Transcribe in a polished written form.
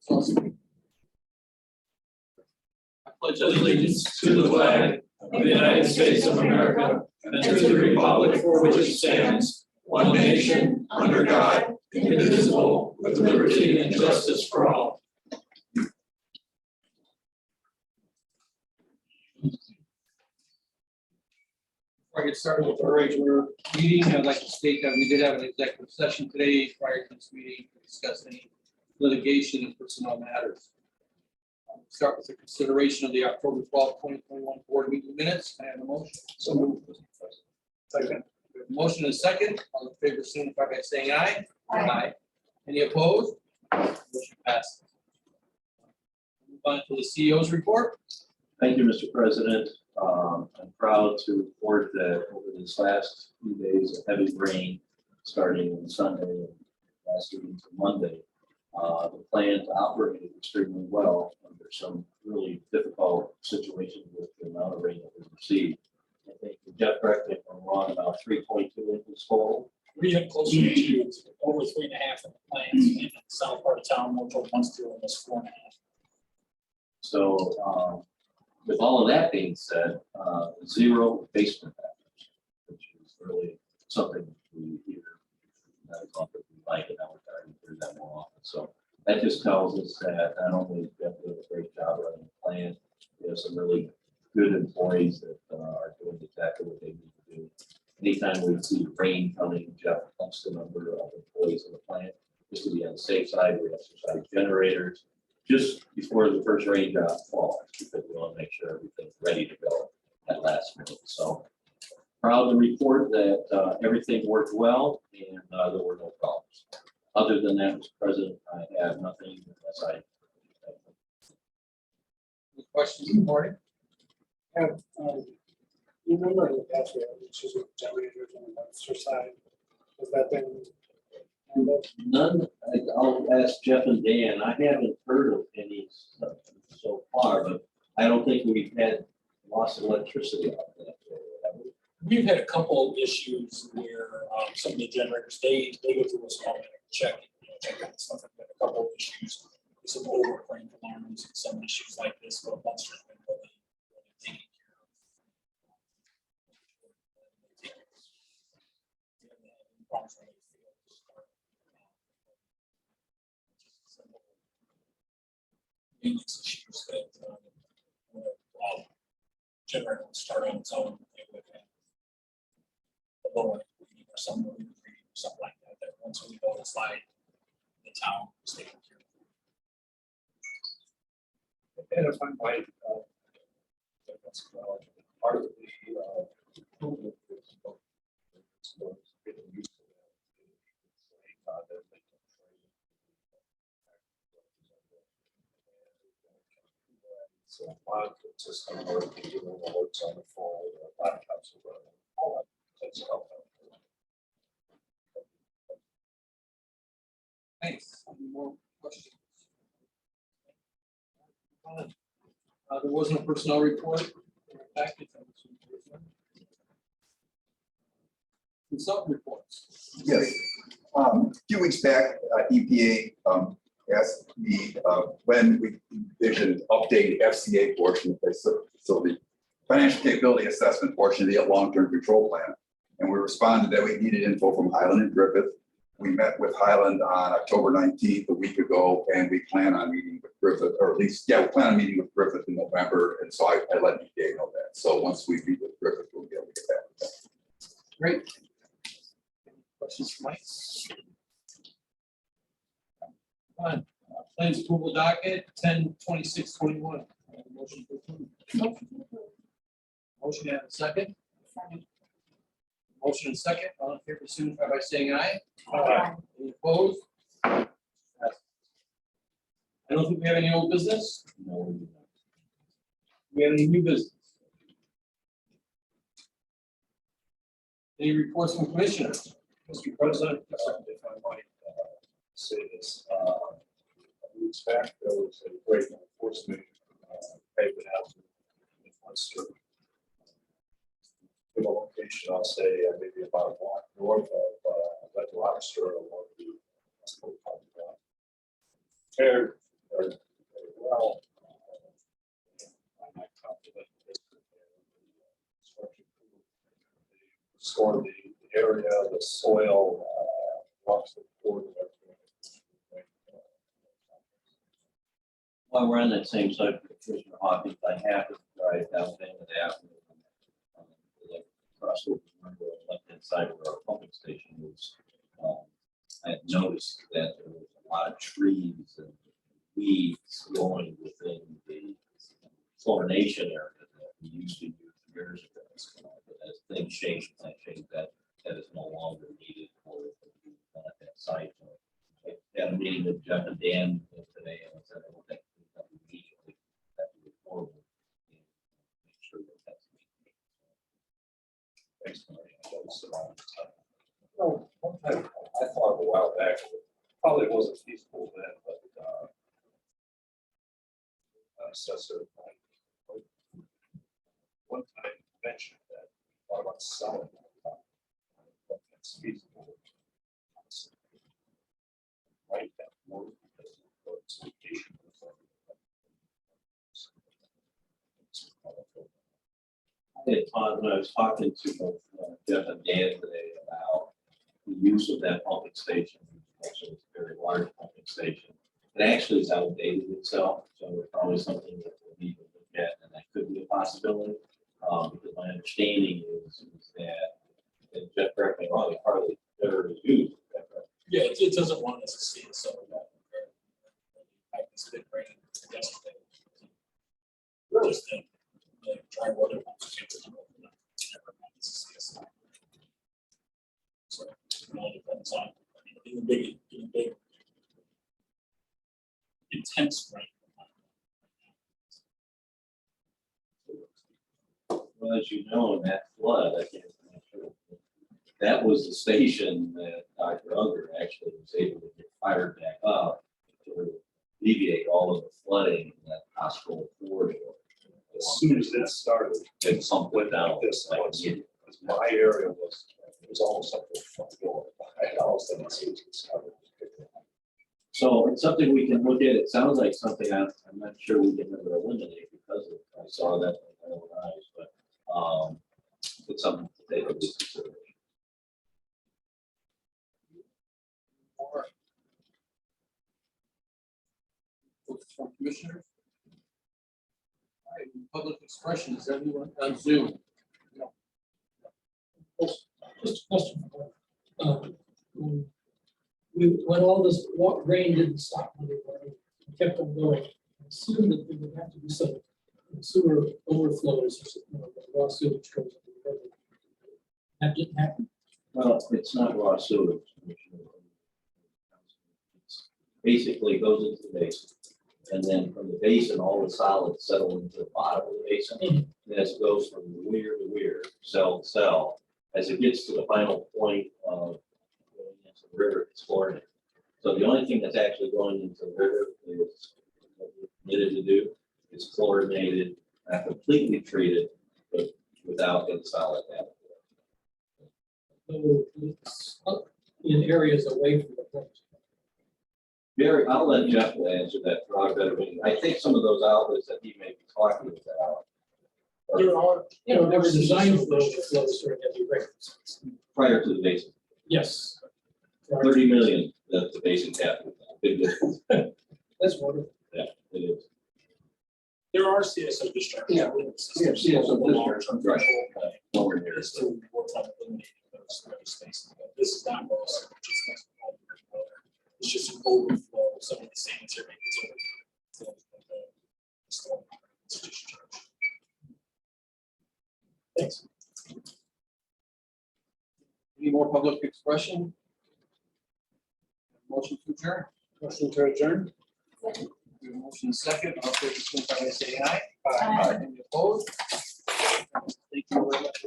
I pledge allegiance to the flag of the United States of America and to the republic for which it stands, one nation, under God, indivisible, with liberty and justice for all. Before I get started with our regular meeting, I'd like to state that we did have an executive session today prior to this meeting to discuss any litigation and personnel matters. Start with the consideration of the October 12, 2021 board meeting minutes. I have a motion. So moved. Second. We have a motion and a second. All in favor, signify by saying aye. Aye. Any opposed? Motion passes. Move on to the CEO's report. Thank you, Mr. President. I'm proud to report that over this last few days of heavy rain, starting on Sunday and last week into Monday, the plant operated extremely well under some really difficult situations with the amount of rain that we received. I think, Jeff, correct me if I'm wrong, about 3.2 inches full. We have closer to over 3.5 in the plants in the south part of town, more toward MUNSTER, almost 4.5. So with all of that being said, 0 basement damage, which is really something we hear that is often we like, and now we're starting to hear that more often. So that just tells us that not only do we have to do a great job running the plant, we have some really good employees that are doing exactly what they need to do. Anytime we see rain coming, Jeff pumps the number of employees in the plant just to be on the safe side. We exercise generators just before the first raindrop falls because we want to make sure everything's ready to go at last minute. So proud to report that everything worked well and there were no problems. Other than that, Mr. President, I have nothing unless I. Any questions this morning? You remember in the past we had issues with generators on the MUNSTER side? Has that been handled? None. I'll ask Jeff and Dan. I haven't heard of any so far, but I don't think we've had loss of electricity out there. We've had a couple of issues where some of the generators, they go through a small check out stuff. Like that. A couple of issues, some overcrank alarms and some issues like this, but MUNSTER's been really taking care of. We haven't had any problems with any field. Maintenance issues that generator will start on its own. It would have a lower reading or some reading or something like that. That once we go to slide, the town is taking care of. And if I might, that's part of the improvement is getting used to that. So monitoring system working, doing alerts on the phone, laptops are running, all that takes help. Thanks. Any more questions? There wasn't a personnel report in the package. Consultant reports. Yes. A few weeks back, EPA asked me when we envisioned updating FCA portion of the facility financial capability assessment portion of the long-term control plan. And we responded that we needed info from Highland and Griffith. We met with Highland on October 19th, a week ago, and we plan on meeting with Griffith, or at least, we plan on meeting with Griffith in November. And so I let EPA know that. So once we meet with Griffith, we'll be able to get that with them. Great. Any questions for Mike? Fine. Plans approval docket 10/26/21. Motion to approve. Motion and a second. Motion and second. All in favor, signify by saying aye. Aye. Any opposed? I don't think we have any old business. No. Do we have any new business? Any reports from commissioners? Mr. President, if I might say this, weeks back, there was a great enforcement pavement out in MUNSTER. In a location, I'll say maybe about a block north of Red Lobster along the paired well. I might calculate this, structure, score the area, the soil, rocks, the core, While we're on that same subject, Commissioner Hawkins, I happened to drive down Hammond Avenue. Like across the left-hand side where our pumping station is. I had noticed that there was a lot of trees and weeds growing within the chlorination area that we used to use years ago. But as things change, that is no longer needed for that site. So I had a meeting with Jeff and Dan today, and I said, I don't think that immediately that would be horrible. And make sure that that's maintained. thanks for well, one time I thought a while back, it probably wasn't feasible then, but assessor one time mentioned that thought about selling it, but that's feasible. Right, that more because of its location. I had taught when I was talking to both Jeff and Dan today about the use of that pumping station. Actually, it's a very large pumping station. It actually is outdated itself, so it's probably something that we'll need to look at, and that could be a possibility. Because my understanding is that, and Jeff, correct me wrong, it hardly ever is used. Yeah, it doesn't want us to see it, so. I can sit right in the desk. Just try what it wants to do. Never mind, it's a CSI. So it all depends on, in the big intense right. Well, as you know, in that flood, I can't remember, that was the station that Dr. Unger actually was able to get fired back up to alleviate all of the flooding in that hospital corridor. As soon as that started, And some went down. this Like, was, because my area was almost up to the front door. I almost didn't see it started. So it's something we can look at. It sounds like something I'm not sure we can ever eliminate because of, I saw that with my own eyes, but it's something to take into consideration. All right. Folks from commissioners. All right, public expression, is everyone on Zoom? Just a question. When all this rain didn't stop, when it kept on going, I assumed that there would have to be some sewer overflows, the raw sewage goes into the river. That didn't happen. Well, it's not raw sewage. Basically it goes into the basin. And then from the basin, all the solids settle into the bottom of the basin. And as it goes from weir to weir, cell to cell, as it gets to the final point of going into the river, it's chlorinated. So the only thing that's actually going into the river is what we're permitted to do is chlorinated, not completely treated, but without any solid added. So it's up in areas away from the point. Barry, I'll let Jeff answer that for our better meeting. I think some of those outlets that he may be talking about There are, They were designed for overflows during heavy rains. prior to the basin. Yes. 30 million that the basin capital. Big difference. That's wonderful. Yeah, it is. there are CSO discharges. Yeah. Yeah, CSO Long-term Right. threshold, Nowhere near. but it's still work on eliminating those spaces. But this is not most, it's just an overflow of some of the sanitary. Thanks. Any more public expression? Motion to adjourn. Motion to adjourn. We have a motion second. All those in favor say aye. Aye. Any opposed? Thank you very much.